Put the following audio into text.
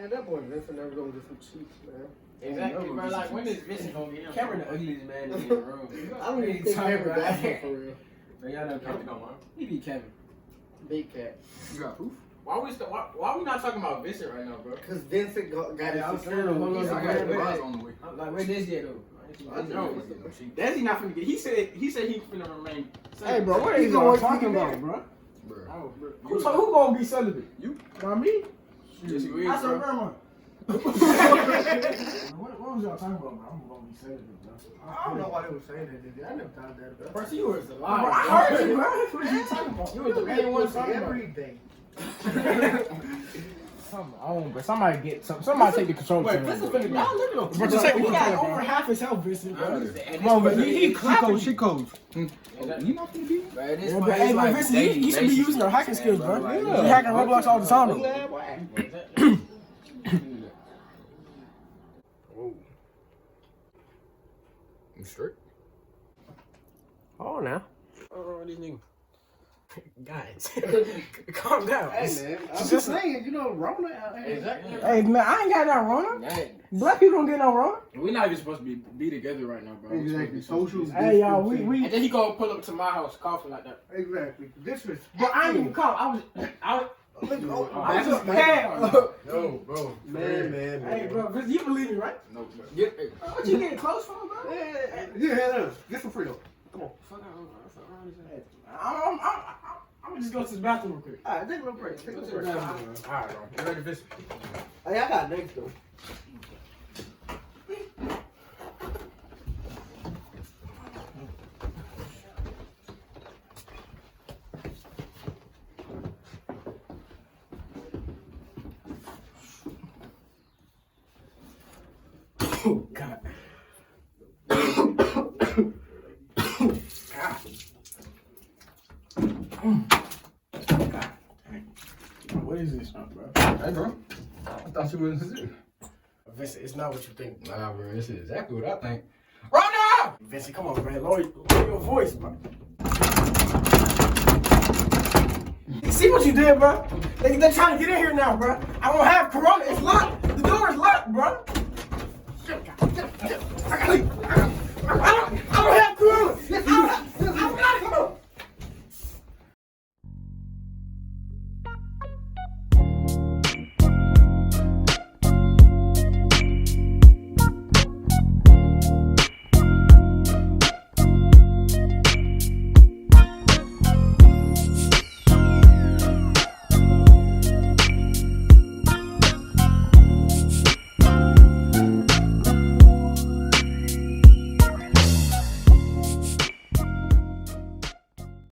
Man, that boy Vincent never gonna get some cheeks, man. Exactly, bro. Like, when is Vincent gonna get him? Cameron the ugliest man in the room. I don't even think Cameron got him for real. Bro, y'all know Kevin. He be Kevin. Big cat. You got proof? Why we not talking about Vincent right now, bro? Cause Vincent got Yeah, his I'm security. saying, hold on, I got wait, the wait. eyes on the way. Like, where this yet, though? Desi not finna get. He said he finna remain. Hey, bro, what He's are gonna you work talking for you, about, bro? Bro. Oh, bro. Who gonna be celibate? You? Not me? Yes, you is, I said, bro. grandma. What was y'all talking about, bro? I'm gonna be celibate, bro. I don't know why they were saying that, did they? I never thought that about. Percy, you was a Bro, liar. I heard you, bro. What are you talking about? You was the main one talking about. every day. But somebody get somebody take the control. Wait, Vincent finna go. Y'all look at But him. to take He control, got bro. over half his health, Vincent, bro. Come on, but he clapping. She codes. You not finna be? Bro, at this Yeah, point, but hey, it's but like Vincent, dating, you should be basic using your hacking shit, skills, bro. Like, You hacking Roblox all the time, though. You straight? Oh, now. Oh, these niggas. Guys, calm down. Hey man, I'm just saying, you know, Rona out here. Exactly. Hey, man, I ain't got no Rona. That- Black people don't get no Rona. We not even supposed to be together right now, bro. Exactly. Social. Hey, y'all, we. And then he gonna pull up to my house coughing like that. Exactly. Disrespect. But I ain't even call. I was I just man. mad. Yo, bro. Man. Hey, bro, because you believe me, right? No, bro. What you getting close from, bro? Yeah, hell, get some freedom. Come on. I'm gonna just go to the bathroom real quick. Alright, take a little break. Take a little break. Alright, bro. You ready to visit? Hey, I got next though. Oh, God. What is this, bro? Hey, bro. I thought you was this. Vincent, it's not what you think. Nah, bro. This is exactly what I think. Vincent, come on, man. Lower your voice, bro. See what you did, bro? They're trying to get in here now, bro. I don't have Corona. It's locked. The door is locked, bro. I don't have Corona.